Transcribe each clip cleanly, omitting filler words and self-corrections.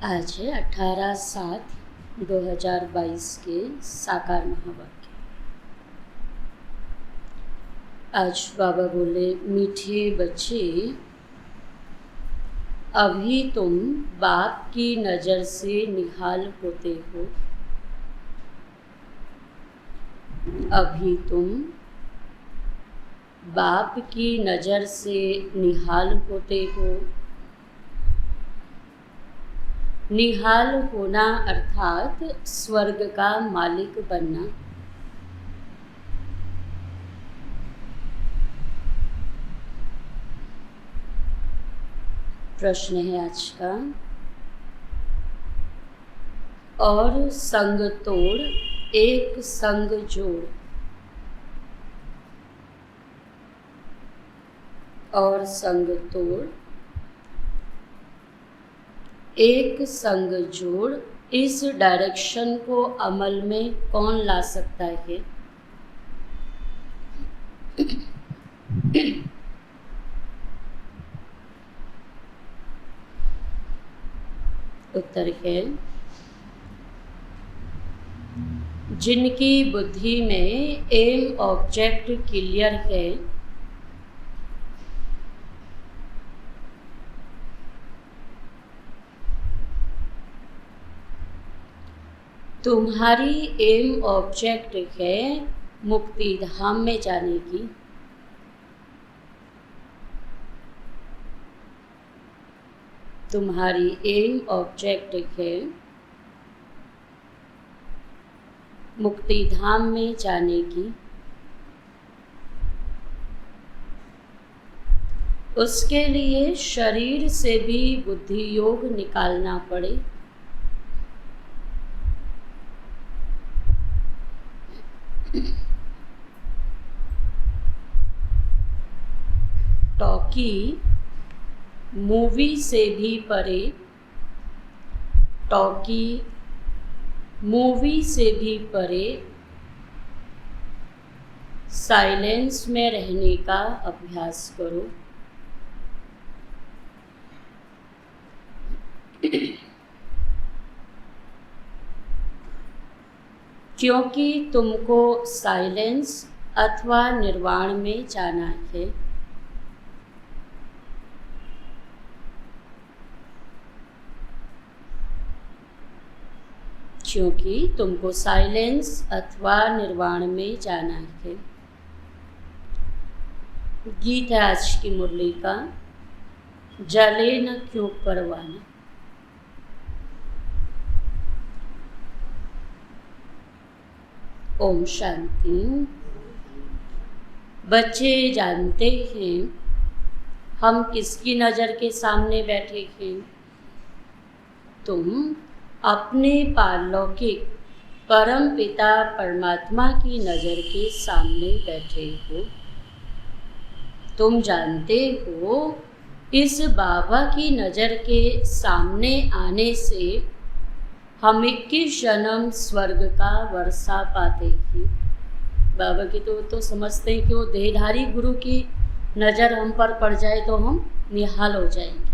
आज है 18/7/2022 के साकार महावाक्य। आज बाबा बोले, मीठे बच्चे, अभी तुम बाप की नज़र से निहाल होते हो। अभी तुम बाप की नज़र से निहाल होते हो। निहाल होना अर्थात स्वर्ग का मालिक बनना। प्रश्न है आज का, और संग तोड़ एक संग जोड़। और संग तोड़ एक संग जोड़, इस डायरेक्शन को अमल में कौन ला सकता है? उत्तर है, जिनकी बुद्धि में एम ऑब्जेक्ट क्लियर है, तुम्हारी एम ऑब्जेक्ट है मुक्ति धाम में जाने की। तुम्हारी एम ऑब्जेक्ट है मुक्ति धाम में जाने की। उसके लिए शरीर से भी बुद्धि योग निकालना पड़े। टॉकी मूवी से भी परे, टॉकी मूवी से भी परे साइलेंस में रहने का अभ्यास करो। क्योंकि तुमको साइलेंस अथवा निर्वाण में जाना है। क्योंकि तुमको साइलेंस अथवा निर्वाण में जाना है। गीत है आज की मुरली का, जले न क्यों परवाना। ओम शांति। बच्चे जानते हैं हम किसकी नज़र के सामने बैठे हैं? तुम अपने पारलौकिक परम पिता परमात्मा की नज़र के सामने बैठे हो। तुम जानते हो इस बाबा की नज़र के सामने आने से हम 21 जन्म स्वर्ग का वर्षा पाते हैं। बाबा की तो समझते हैं कि वो देहधारी गुरु की नज़र हम पर पड़ जाए तो हम निहाल हो जाएंगे।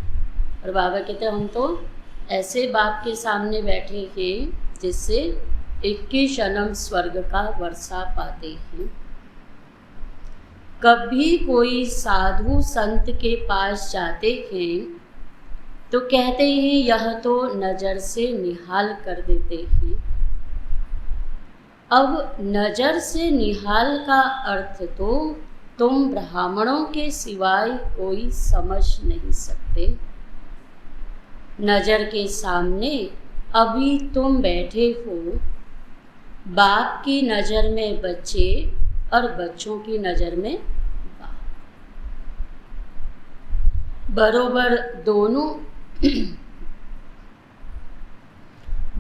और बाबा कहते हम तो ऐसे बाप के सामने बैठे हैं जिससे 21 जन्म स्वर्ग का वर्षा पाते हैं। कभी कोई साधु संत के पास जाते हैं तो कहते हैं यह तो नज़र से निहाल कर देते हैं। अब नज़र से निहाल का अर्थ तो तुम ब्राह्मणों के सिवाय कोई समझ नहीं सकते। नज़र के सामने अभी तुम बैठे हो, बाप की नज़र में बच्चे और बच्चों की नज़र में बाप।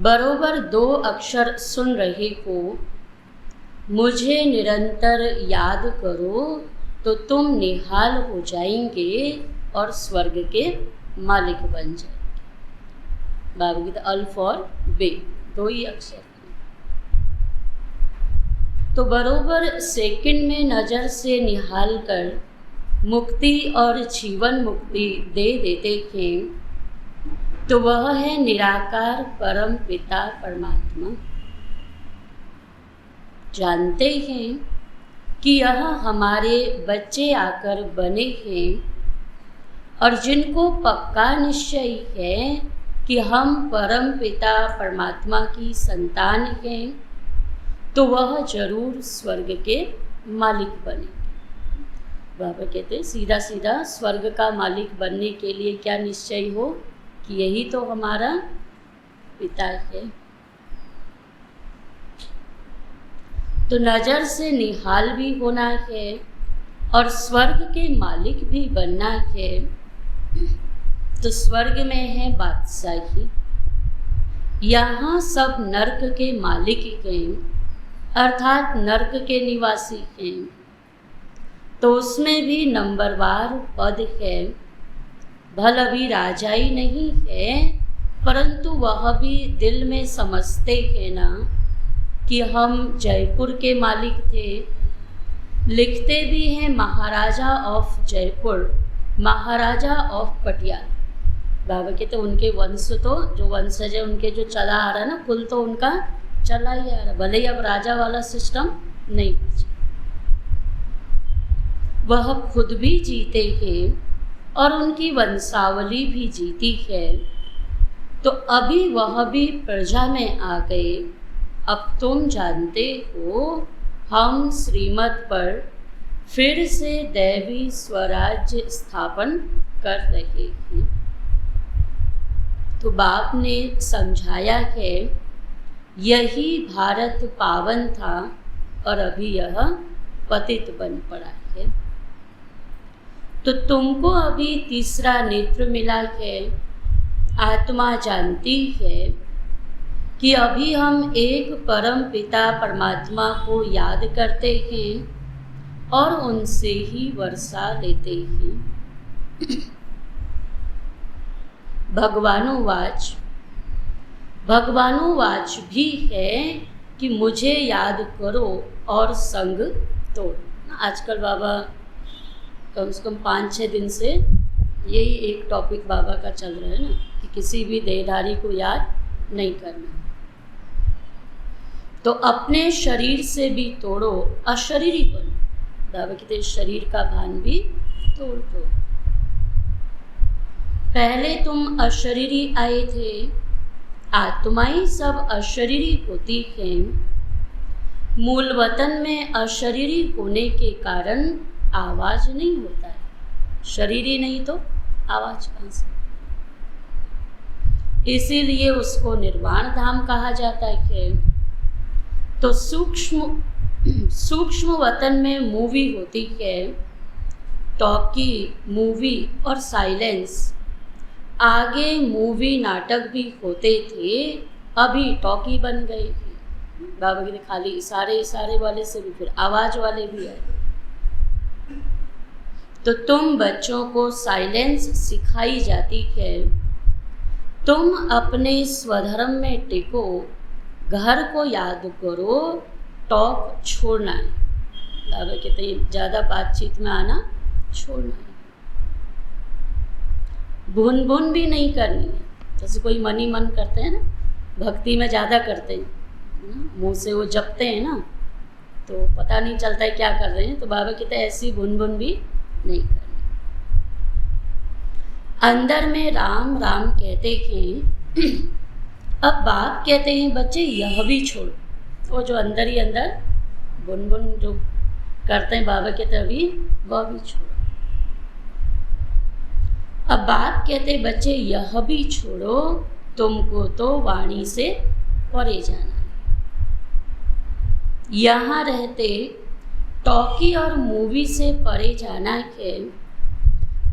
बरोबर दो अक्षर सुन रहे हो, मुझे निरंतर याद करो तो तुम निहाल हो जाएंगे और स्वर्ग के मालिक बन जाएंगे। बाबा की अल्फ और बे दो ही अक्षर। तो बरोबर सेकंड में नज़र से निहाल कर मुक्ति और जीवन मुक्ति दे देते हैं। तो वह है निराकार परम पिता परमात्मा। जानते हैं कि यह हमारे बच्चे आकर बने हैं और जिनको पक्का निश्चय है कि हम परम पिता परमात्मा की संतान हैं, तो वह जरूर स्वर्ग के मालिक बने। बाबा कहते हैं सीधा सीधा स्वर्ग का मालिक बनने के लिए क्या निश्चय हो कि यही तो हमारा पिता है। तो नज़र से निहाल भी होना है और स्वर्ग के मालिक भी बनना है। तो स्वर्ग में है बादशाही, यहाँ सब नर्क के मालिक हैं, अर्थात नर्क के निवासी हैं। तो उसमें भी नंबरवार पद है। भल अभी राजा ही नहीं है, परंतु वह भी दिल में समझते हैं ना कि हम जयपुर के मालिक थे। लिखते भी हैं महाराजा ऑफ जयपुर, महाराजा ऑफ पटियाला। बाबा के तो उनके वंश तो जो वंशज है उनके जो चला आ रहा है ना, कुल तो उनका चला ही आ रहा, भले ही अब राजा वाला सिस्टम नहीं बचा। वह खुद भी जीते हैं और उनकी वंशावली भी जीती है। तो अभी वह भी प्रजा में आ गए। अब तुम जानते हो हम श्रीमत पर फिर से दैवी स्वराज्य स्थापन कर रहे हैं। तो बाप ने समझाया है यही भारत पावन था और अभी यह पतित बन पड़ा है। तो तुमको अभी तीसरा नेत्र मिला है। आत्मा जानती है कि अभी हम एक परम पिता परमात्मा को याद करते हैं और उनसे ही वर्षा लेते हैं। भगवानुवाच भी है कि मुझे याद करो और संग तोड़ो। आजकल बाबा कम से कम 5-6 दिन से यही एक टॉपिक बाबा का चल रहा है ना, कि किसी भी देहधारी को याद नहीं करना। तो अपने शरीर से भी तोड़ो, अशरीरी बनो। बाबा कहते शरीर का भान भी तोड़ दो। पहले तुम अशरीरी आए थे, आत्माएं सब अशरीरी होती हैं। मूल वतन में अशरीरी होने के कारण आवाज नहीं होता है। शरीरी नहीं तो आवाज कहाँ से? इसीलिए उसको निर्वाण धाम कहा जाता है। तो सूक्ष्म वतन में मूवी होती है, टॉकी, मूवी और साइलेंस। आगे मूवी नाटक भी होते थे, अभी टॉकी बन गई। बाबा के खाली इशारे वाले से भी फिर आवाज वाले भी आए। तो तुम बच्चों को साइलेंस सिखाई जाती है। तुम अपने स्वधर्म में टिको, घर को याद करो, टॉक छोड़ना है। बाबा कहते हैं ज़्यादा बातचीत में आना छोड़ना है। भुन भी नहीं करनी है। जैसे कोई मन ही मन करते हैं ना, भक्ति में ज़्यादा करते हैं, मुँह से वो जपते हैं ना, तो पता नहीं चलता है क्या कर रहे हैं। तो बाबा कहते हैं ऐसी भुन भी नहीं करनी। अंदर में राम राम कहते हैं। अब बाप कहते हैं बच्चे यह भी छोड़ो। वो जो अंदर ही अंदर बुन जो करते हैं बाबा कहते अभी वह भी छोड़ो। अब बाप कहते बच्चे यह भी छोड़ो, तुमको तो वाणी से परे जाना है। यहाँ रहते टॉकी और मूवी से परे जाना है।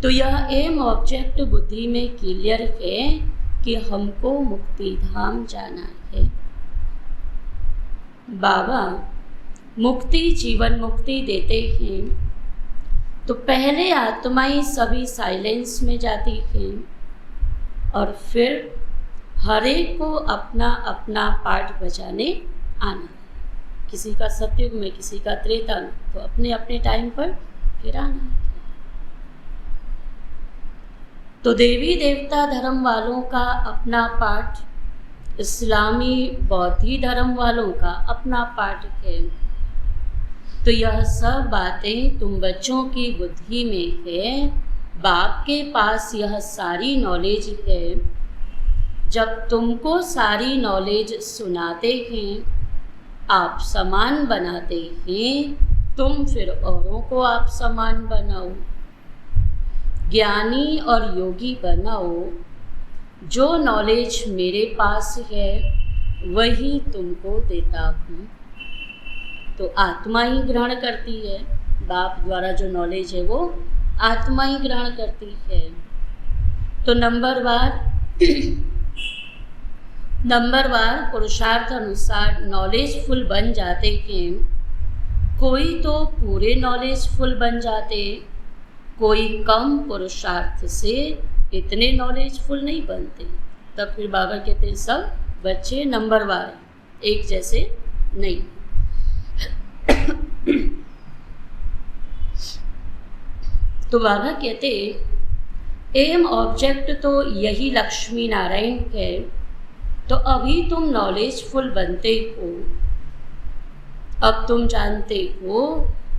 तो यह एम ऑब्जेक्ट बुद्धि में क्लियर है कि हमको मुक्ति धाम जाना है। बाबा मुक्ति जीवन मुक्ति देते हैं। तो पहले आत्माएं सभी साइलेंस में जाती हैं और फिर हर एक को अपना अपना पार्ट बजाने आना। किसी का सतयुग में, किसी का त्रेता में, तो अपने अपने टाइम पर फिर आना है। तो देवी देवता धर्म वालों का अपना पाठ, इस्लामी बौद्धी धर्म वालों का अपना पाठ है। तो यह सब बातें तुम बच्चों की बुद्धि में है, बाप के पास यह सारी नॉलेज है। जब तुमको सारी नॉलेज सुनाते हैं, आप समान बनाते हैं, तुम फिर औरों को आप समान बनाओ, ज्ञानी और योगी बनाओ। जो नॉलेज मेरे पास है वही तुमको देता हूँ। तो आत्मा ही ग्रहण करती है, बाप द्वारा जो नॉलेज है वो आत्मा ही ग्रहण करती है। तो नंबरवार पुरुषार्थ अनुसार नॉलेजफुल बन जाते हैं। कोई तो पूरे नॉलेजफुल बन जाते, कोई कम पुरुषार्थ से इतने नॉलेजफुल नहीं बनते। तब फिर बाबा कहते हैं सब बच्चे नंबरवार, एक जैसे नहीं। तो बाबा कहते एम ऑब्जेक्ट तो यही लक्ष्मी नारायण है। तो अभी तुम नॉलेजफुल बनते हो, अब तुम जानते हो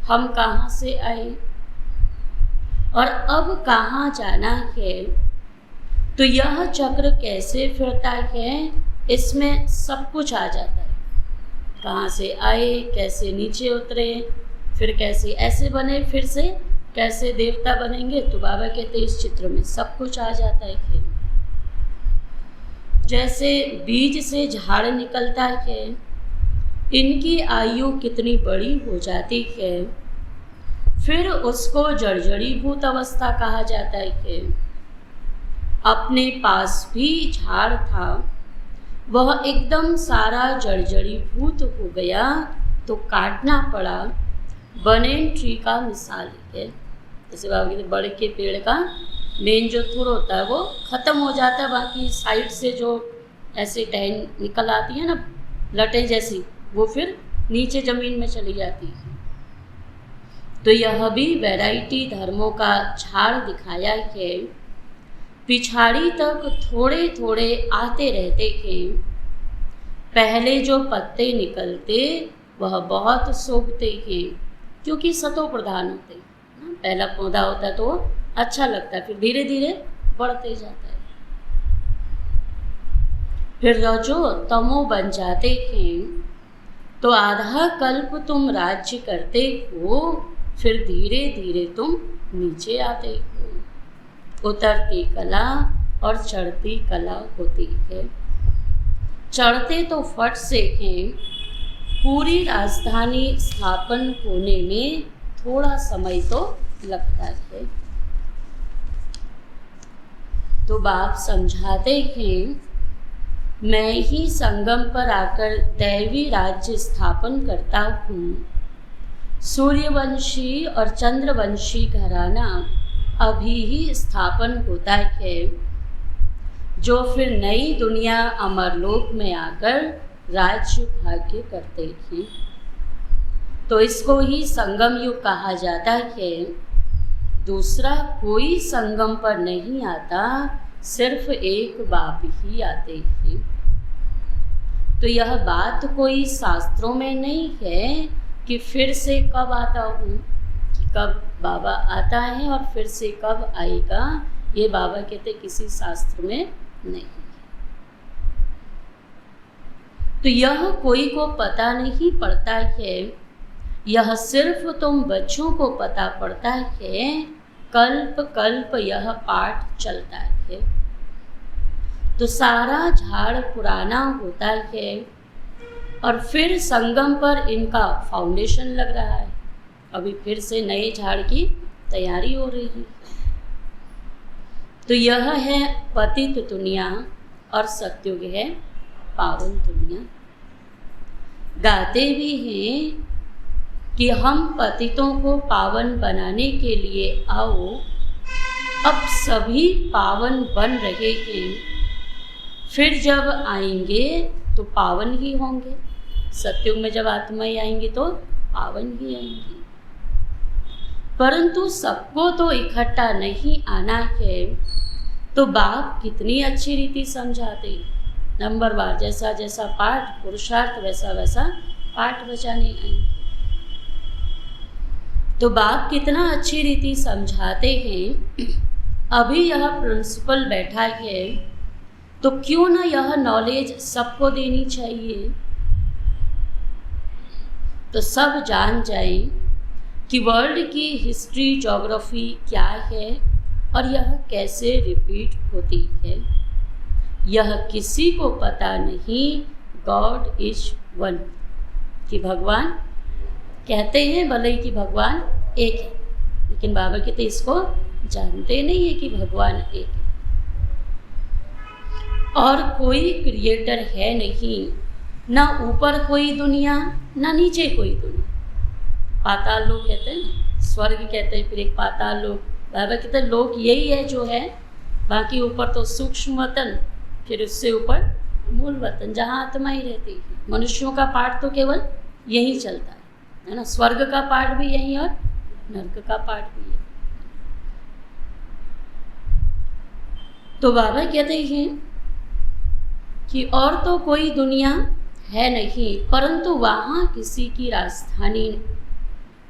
हम कहाँ से आए और अब कहाँ जाना है। तो यह चक्र कैसे फिरता है, इसमें सब कुछ आ जाता है। कहाँ से आए, कैसे नीचे उतरे, फिर कैसे ऐसे बने, फिर से कैसे देवता बनेंगे। तो बाबा कहते इस चित्र में सब कुछ आ जाता है खेल। जैसे बीज से झाड़ निकलता है, इनकी आयु कितनी बड़ी हो जाती है, फिर उसको जर्जरीभूत अवस्था कहा जाता है। अपने पास भी झाड़ था, वह एकदम सारा जर्जरीभूत हो गया तो काटना पड़ा। बनेन ट्री का मिसाल है। जैसे बाबा कहते बड़े के पेड़ का मेन जो थुर होता है वो ख़त्म हो जाता है, बाकी साइड से जो ऐसे टहन निकल आती है ना लटें जैसी, वो फिर नीचे ज़मीन में चली जाती है। तो यह भी वैरायटी धर्मों का झाड़ दिखाया है। पिछाड़ी तक थोड़े थोड़े आते रहते हैं। पहले जो पत्ते निकलते वह बहुत शोभते हैं, क्योंकि सतो प्रधान होते हैं। पहला पौधा होता है तो अच्छा लगता है, फिर धीरे धीरे बढ़ते जाता है। फिर रजो तमो बन जाते हैं। तो आधा कल्प तुम राज्य करते हो, फिर धीरे धीरे तुम नीचे आते हो। उतरती कला और चढ़ती कला होती है। चढ़ते तो फट से हैं, पूरी राजधानी स्थापन होने में थोड़ा समय तो लगता है। तो बाप समझाते हैं मैं ही संगम पर आकर दैवी राज्य स्थापन करता हूँ। सूर्यवंशी और चंद्रवंशी घराना अभी ही स्थापन होता है, जो फिर नई दुनिया अमरलोक में आकर राज्य भाग्य करते हैं। तो इसको ही संगम युग कहा जाता है। दूसरा कोई संगम पर नहीं आता, सिर्फ एक बाप ही आते हैं। तो यह बात कोई शास्त्रों में नहीं है कि फिर से कब आता हूँ, कि कब बाबा आता है और फिर से कब आएगा। ये बाबा कहते किसी शास्त्र में नहीं। तो यह कोई को पता नहीं पड़ता है, यह सिर्फ तुम बच्चों को पता पड़ता है। कल्प कल्प यह पाठ चलता है। तो सारा झाड़ पुराना होता है और फिर संगम पर इनका फाउंडेशन लग रहा है। अभी फिर से नए झाड़ की तैयारी हो रही है। तो यह है पतित दुनिया और सत्युग है पावन दुनिया। गाते भी हैं कि हम पतितों को पावन बनाने के लिए आओ। अब सभी पावन बन रहे हैं, फिर जब आएंगे तो पावन ही होंगे। सत्युग में जब आत्माएं आएंगी तो पावन ही आएंगी। परंतु सबको तो इकट्ठा नहीं आना है। तो बाप कितनी अच्छी रीति समझाते, नंबरवार जैसा जैसा पाठ पुरुषार्थ वैसा वैसा पाठ बचाने आएंगे। तो बाप कितना अच्छी रीति समझाते हैं। अभी यह प्रिंसिपल बैठा है तो क्यों ना यह नॉलेज सबको देनी चाहिए, तो सब जान जाए कि वर्ल्ड की हिस्ट्री ज्योग्राफी क्या है और यह कैसे रिपीट होती है। यह किसी को पता नहीं। गॉड इज वन, कि भगवान कहते हैं भले ही कि भगवान एक है, लेकिन बाबा कहते इसको जानते नहीं है कि भगवान एक है और कोई क्रिएटर है नहीं, ना ऊपर कोई दुनिया ना नीचे कोई दुनिया। पाताल लोक कहते हैं ना, स्वर्ग कहते हैं, फिर एक पाताल लोक। बाबा कहते हैं लोक यही है जो है, बाकी ऊपर तो सूक्ष्म वतन, फिर उससे ऊपर मूल वतन जहाँ आत्मा ही रहती है। मनुष्यों का पाठ तो केवल यही चलता है ना, स्वर्ग का पाठ भी यही और नर्क का पाठ भी यही। तो बाबा कहते हैं कि और तो कोई दुनिया है नहीं, परंतु वहाँ किसी की राजधानी।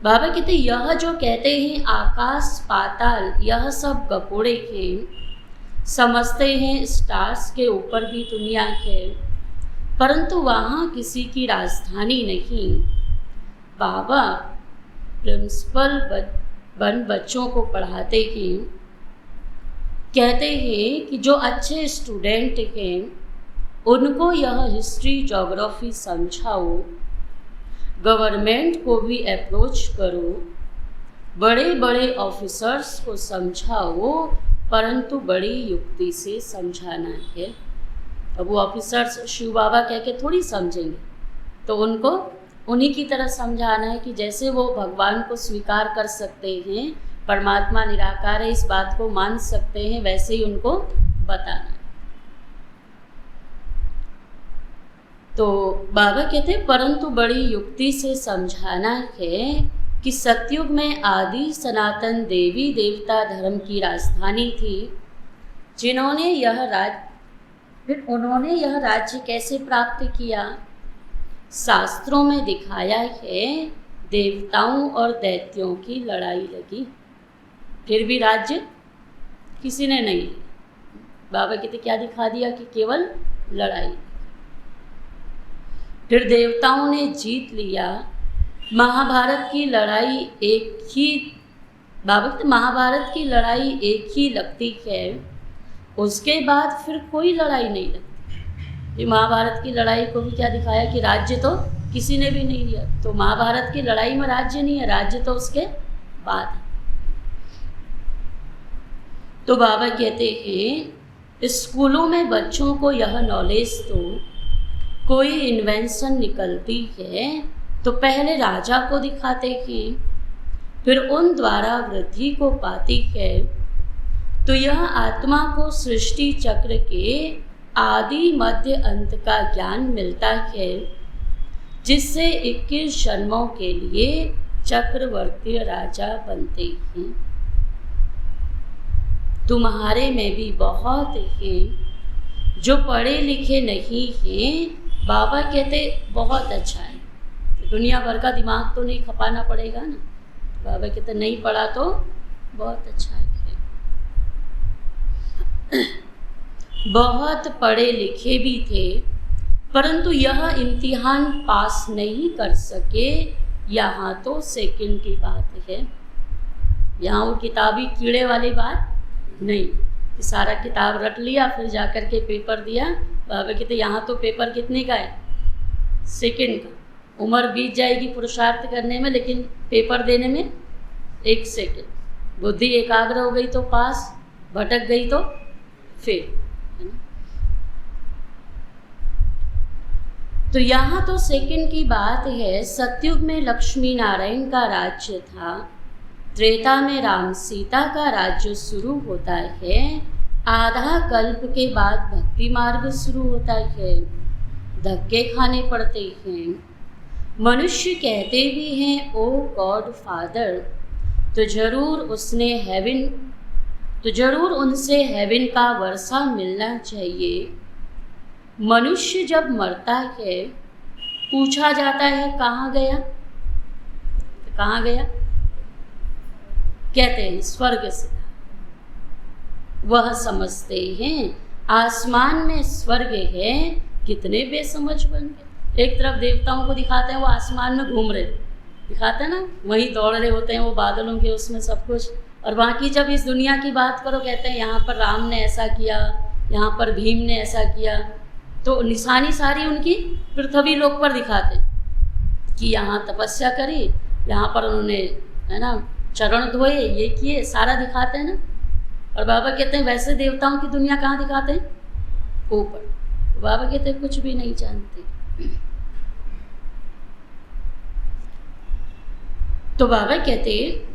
बाबा कहते यह जो कहते हैं आकाश पाताल, यह सब गपोड़े हैं। समझते हैं स्टार्स के ऊपर भी दुनिया है, परंतु वहाँ किसी की राजधानी नहीं। बाबा प्रिंसिपल बच्चों को पढ़ाते हैं, कहते हैं कि जो अच्छे स्टूडेंट हैं उनको यह हिस्ट्री ज्योग्राफी समझाओ, गवर्नमेंट को भी अप्रोच करो, बड़े बड़े ऑफिसर्स को समझाओ, परंतु बड़ी युक्ति से समझाना है। अब वो ऑफिसर्स शिव बाबा कह के थोड़ी समझेंगे, तो उनको उन्हीं की तरह समझाना है कि जैसे वो भगवान को स्वीकार कर सकते हैं, परमात्मा निराकार है, इस बात को मान सकते हैं, वैसे ही उनको बताना है। तो बाबा कहते हैं परंतु बड़ी युक्ति से समझाना है कि सतयुग में आदि सनातन देवी देवता धर्म की राजधानी थी, जिन्होंने फिर उन्होंने यह राज्य कैसे प्राप्त किया। शास्त्रों में दिखाया है देवताओं और दैत्यों की लड़ाई लगी, फिर भी राज्य किसी ने नहीं। बाबा कहते क्या दिखा दिया कि केवल लड़ाई। फिर देवताओं ने जीत लिया। महाभारत की लड़ाई एक ही, बाबा कहते महाभारत की लड़ाई एक ही लगती है, उसके बाद फिर कोई लड़ाई नहीं लगती। ये महाभारत की लड़ाई को भी क्या दिखाया कि राज्य तो किसी ने भी नहीं लिया, तो महाभारत की लड़ाई में राज्य नहीं है, राज्य तो उसके बाद है। तो बाबा कहते हैं स्कूलों में बच्चों को यह नॉलेज दो, कोई इन्वेंशन निकलती है तो पहले राजा को दिखाते हैं, फिर उन द्वारा वृद्धि को पाती है, तो यह आत्मा को सृष्टि चक्र के आदि मध्य अंत का ज्ञान मिलता है, जिससे 21 जन्मों के लिए चक्रवर्ती राजा बनते हैं। तुम्हारे में भी बहुत हैं जो पढ़े लिखे नहीं हैं। बाबा कहते बहुत अच्छा है, दुनिया भर का दिमाग तो नहीं खपाना पड़ेगा ना। बाबा कहते नहीं पढ़ा तो बहुत अच्छा है। बहुत पढ़े लिखे भी थे, परंतु यह इम्तिहान पास नहीं कर सके। यहाँ तो सेकंड की बात है, यहाँ वो किताबी कीड़े वाली बात नहीं कि सारा किताब रट लिया फिर जा कर के पेपर दिया। बाबा कहते यहाँ तो पेपर कितने का है, सेकंड का। उम्र बीत जाएगी पुरुषार्थ करने में, लेकिन पेपर देने में 1 सेकंड। बुद्धि एकाग्र हो गई तो पास, भटक गई तो फेल, है ना। तो यहाँ तो सेकंड की बात है। सतयुग में लक्ष्मी नारायण का राज्य था, त्रेता में राम सीता का राज्य शुरू होता है, आधा कल्प के बाद भक्ति मार्ग शुरू होता है, धक्के खाने पड़ते हैं। मनुष्य कहते भी हैं ओ गॉड फादर, तो जरूर उसने हेवन तो जरूर उनसे हेवन का वर्षा मिलना चाहिए। मनुष्य जब मरता है पूछा जाता है कहाँ गया, तो कहाँ गया कहते हैं स्वर्ग से। वह समझते हैं आसमान में स्वर्ग है, कितने बेसमझ बन गए। एक तरफ देवताओं को दिखाते हैं वो आसमान में घूम रहे, दिखाते हैं ना, वहीं दौड़ रहे होते हैं वो बादलों के उसमें सब कुछ, और बाकी जब इस दुनिया की बात करो कहते हैं यहाँ पर राम ने ऐसा किया, यहाँ पर भीम ने ऐसा किया, तो निशानी सारी उनकी पृथ्वी लोक पर दिखाते कि यहाँ तपस्या करी, यहाँ पर उन्होंने है ना चरण धोए, ये किए, सारा दिखाते हैं ना। और बाबा कहते हैं वैसे देवताओं की दुनिया कहाँ दिखाते हैं, ऊपर। बाबा कहते हैं कुछ भी नहीं जानते। तो बाबा कहते हैं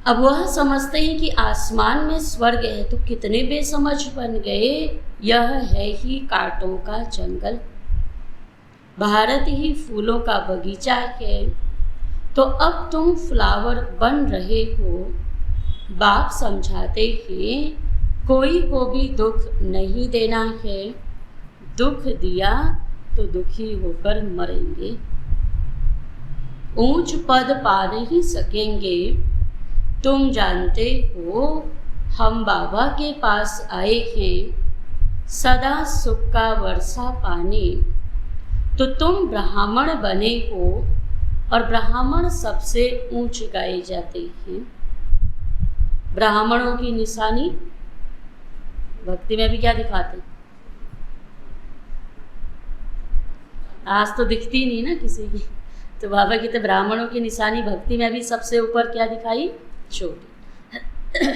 अब वह समझते हैं कि आसमान में स्वर्ग है, तो कितने बेसमझ बन गए। यह है ही कांटों का जंगल, भारत ही फूलों का बगीचा है। तो अब तुम फ्लावर बन रहे हो। बाप समझाते हैं कोई को भी दुख नहीं देना है, दुख दिया तो दुखी होकर मरेंगे, ऊंच पद पा नहीं सकेंगे। तुम जानते हो हम बाबा के पास आए हैं सदा सुख का वर्षा पाने। तो तुम ब्राह्मण बने हो, और ब्राह्मण सबसे ऊंच गाए जाते हैं। ब्राह्मणों की निशानी भक्ति में भी क्या दिखाते, आज तो दिखती नहीं ना किसी की। तो बाबा कहते ब्राह्मणों की निशानी भक्ति में भी सबसे ऊपर क्या दिखाई, छोटी।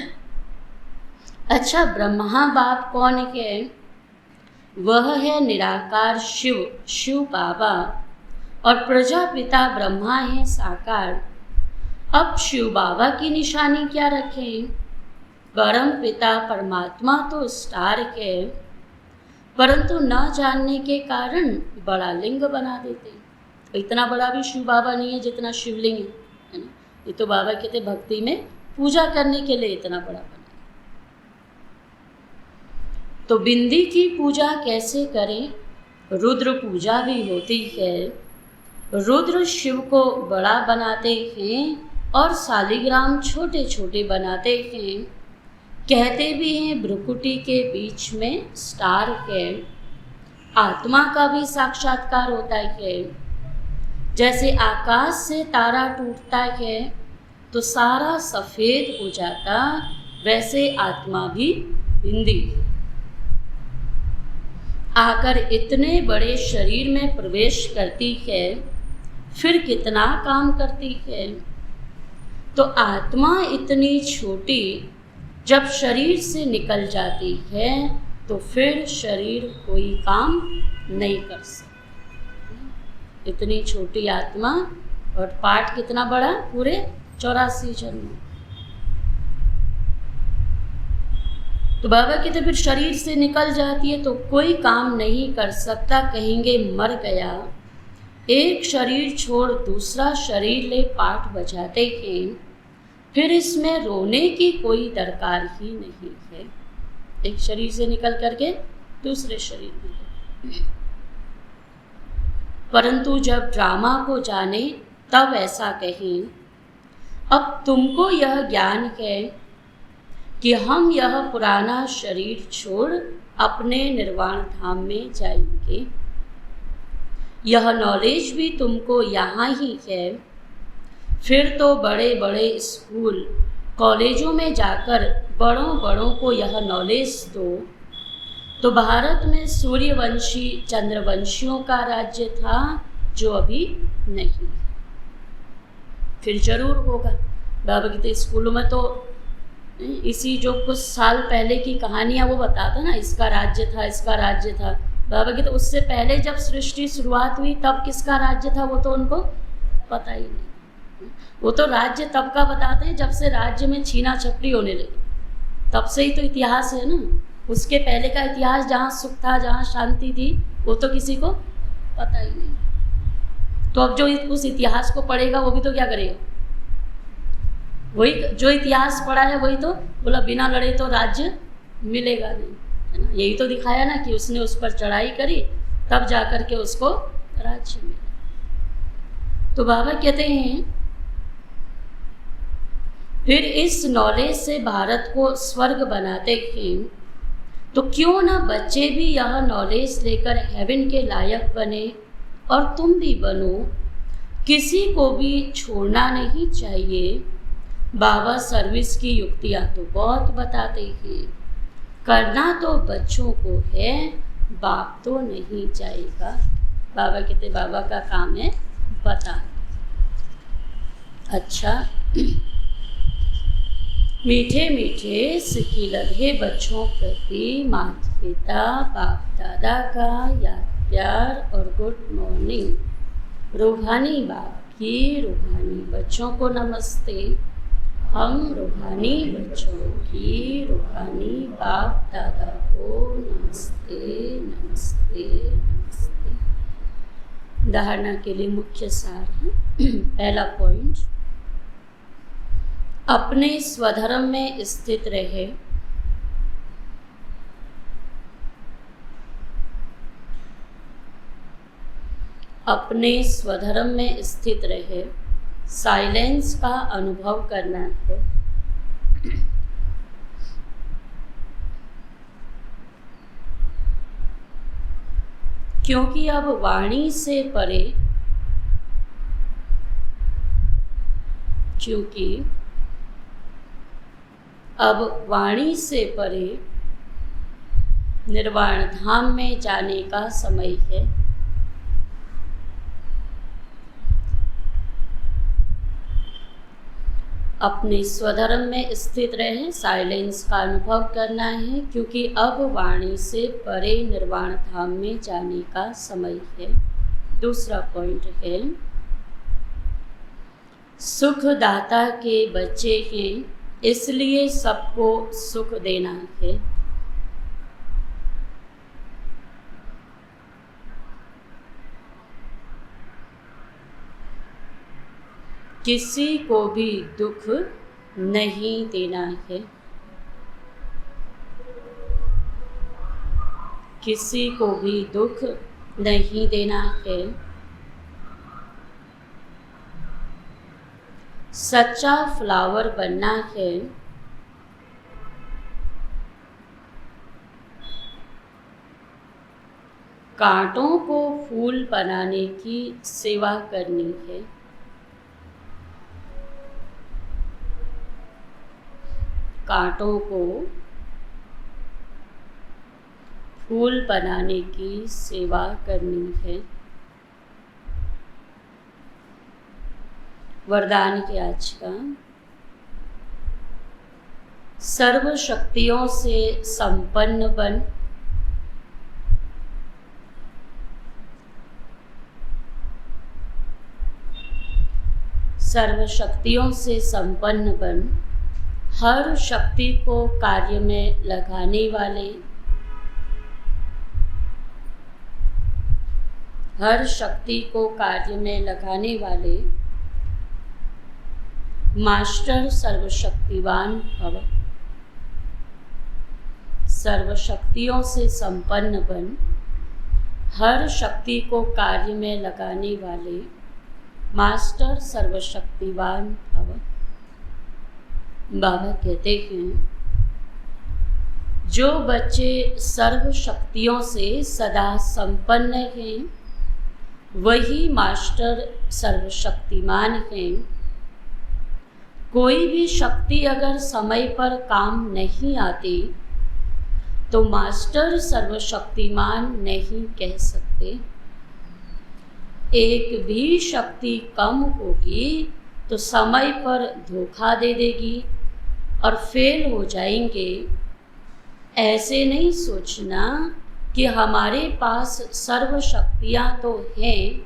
अच्छा, ब्रह्मा बाप कौन है? वह है निराकार शिव, शिव बाबा, और प्रजापिता ब्रह्मा है साकार। अब शिव बाबा की निशानी क्या रखें? परम पिता परमात्मा तो स्टार है, परंतु न जानने के कारण बड़ा लिंग बना देते। तो इतना बड़ा भी शिव बाबा नहीं है जितना शिवलिंग है ना। ये तो बाबा कहते भक्ति में पूजा करने के लिए इतना बड़ा बना। तो बिंदी की पूजा कैसे करें? रुद्र पूजा भी होती है। रुद्र शिव को बड़ा बनाते हैं और शालिग्राम छोटे छोटे बनाते हैं। कहते भी हैं भ्रुकुटी के बीच में स्टार है। आत्मा का भी साक्षात्कार होता है। जैसे आकाश से तारा टूटता है तो सारा सफ़ेद हो जाता, वैसे आत्मा भी बिंदी आकर इतने बड़े शरीर में प्रवेश करती है, फिर कितना काम करती है। तो आत्मा इतनी छोटी जब शरीर से निकल जाती है तो फिर शरीर कोई काम नहीं कर सकता। इतनी छोटी आत्मा और पाठ कितना बड़ा, पूरे 84 जन्म। तो बाबा कहते फिर शरीर से निकल जाती है तो कोई काम नहीं कर सकता, कहेंगे मर गया। एक शरीर छोड़ दूसरा शरीर ले पाठ बजाते हैं, फिर इसमें रोने की कोई दरकार ही नहीं है। एक शरीर से निकल करके दूसरे शरीर में। परंतु जब ड्रामा को जाने तब ऐसा कहें, अब तुमको यह ज्ञान है कि हम यह पुराना शरीर छोड़ अपने निर्वाण धाम में जाएंगे। यह नॉलेज भी तुमको यहाँ ही है। फिर तो बड़े बड़े स्कूल कॉलेजों में जाकर बड़ों बड़ों को यह नॉलेज दो। तो भारत में सूर्यवंशी चंद्रवंशियों का राज्य था जो अभी नहीं, फिर जरूर होगा। बाबा कहते स्कूलों में तो इसी जो कुछ साल पहले की कहानियाँ वो बताता ना, इसका राज्य था, इसका राज्य था। बाबा कहते उससे पहले जब सृष्टि शुरुआत हुई तब किसका राज्य था वो तो उनको पता ही नहीं। वो तो राज्य तब का बताते हैं जब से राज्य में छीना झपटी होने लगी, तब से ही तो इतिहास है ना। उसके पहले का इतिहास जहाँ सुख था, जहाँ शांति थी, वो तो किसी को पता ही नहीं। तो अब जो उस इतिहास को पढ़ेगा वो भी तो क्या करेगा, वही जो इतिहास पढ़ा है वही तो बोला, बिना लड़े तो राज्य मिलेगा नहीं, है ना। यही तो दिखाया ना कि उसने उस पर चढ़ाई करी तब जाकर के उसको राज्य मिला। तो बाबा कहते हैं फिर इस नॉलेज से भारत को स्वर्ग बनाते हैं, तो क्यों ना बच्चे भी यह नॉलेज लेकर हेवन के लायक बने और तुम भी बनो। किसी को भी छोड़ना नहीं चाहिए। बाबा सर्विस की युक्तियाँ तो बहुत बताते हैं, करना तो बच्चों को है, बाप तो नहीं चाहेगा। बाबा कहते बाबा का काम है बता। अच्छा, मीठे मीठे सिक्की लगे बच्चों प्रति माता पिता बाप दादा का याद प्यार और गुड मॉर्निंग। रूहानी बाप की रूहानी बच्चों को नमस्ते। हम रूहानी बच्चों की रूहानी बाप दादा को नमस्ते नमस्ते नमस्ते। धारणा के लिए मुख्य सार है। पहला पॉइंट, अपने स्वधर्म में स्थित रहे। अपने स्वधर्म में स्थित रहे, साइलेंस का अनुभव करना है। क्योंकि अब वाणी से परे, क्योंकि अब वाणी से परे निर्वाण धाम में जाने का समय है। अपने स्वधर्म में स्थित रहें, साइलेंस का अनुभव करना है, क्योंकि अब वाणी से परे निर्वाण धाम में जाने का समय है। दूसरा पॉइंट है, सुखदाता के बच्चे हैं, इसलिए सबको सुख देना है। किसी को भी दुख नहीं देना है। किसी को भी दुख नहीं देना है। सच्चा फ्लावर बनना है। कांटों को फूल बनाने की सेवा करनी है। कांटों को फूल बनाने की सेवा करनी है। वरदान के आज का, सर्व शक्तियों से संपन्न बन। सर्व शक्तियों से संपन्न बन, हर शक्ति को कार्य में लगाने वाले, हर शक्ति को कार्य में लगाने वाले मास्टर सर्वशक्तिवान भव। सर्वशक्तियों से संपन्न बन, हर शक्ति को कार्य में लगाने वाले मास्टर सर्वशक्तिवान भव। बाबा कहते हैं, जो बच्चे सर्व शक्तियों से सदा संपन्न हैं, वही मास्टर सर्वशक्तिमान हैं। कोई भी शक्ति अगर समय पर काम नहीं आती तो मास्टर सर्वशक्तिमान नहीं कह सकते। एक भी शक्ति कम होगी तो समय पर धोखा दे देगी और फेल हो जाएंगे। ऐसे नहीं सोचना कि हमारे पास सर्व शक्तियाँ तो हैं,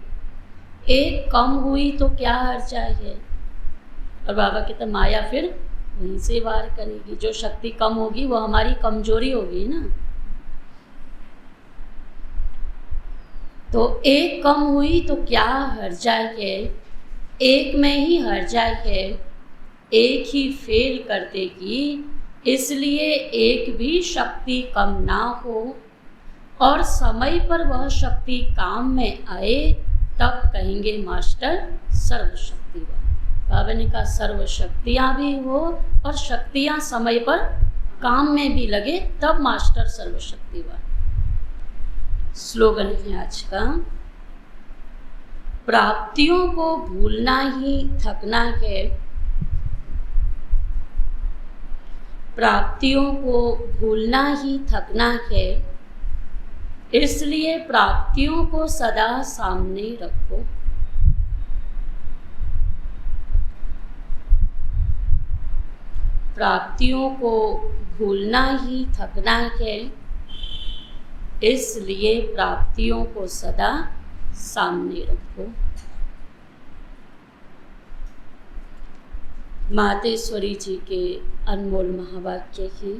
एक कम हुई तो क्या हर्जा है। और बाबा कहते माया फिर वहीं से वार करेगी। जो शक्ति कम होगी वो हमारी कमजोरी होगी ना। तो एक कम हुई तो क्या हर्जा है, एक में ही हर्जा है। एक ही फेल कर देगी, इसलिए एक भी शक्ति कम ना हो और समय पर वह शक्ति काम में आए, तब कहेंगे मास्टर सर्वशक्तिवान। बाबा ने कहा सर्वशक्तियाँ भी हो और शक्तियाँ समय पर काम में भी लगे, तब मास्टर सर्वशक्तिवान। स्लोगन है आज का, प्राप्तियों को भूलना ही थकना है, प्राप्तियों को भूलना ही थकना है, इसलिए प्राप्तियों को सदा सामने रखो। प्राप्तियों को भूलना ही थकना है, इसलिए प्राप्तियों को सदा सामने रखो। मातेश्वरी जी के अनमोल महावाक्य हैं।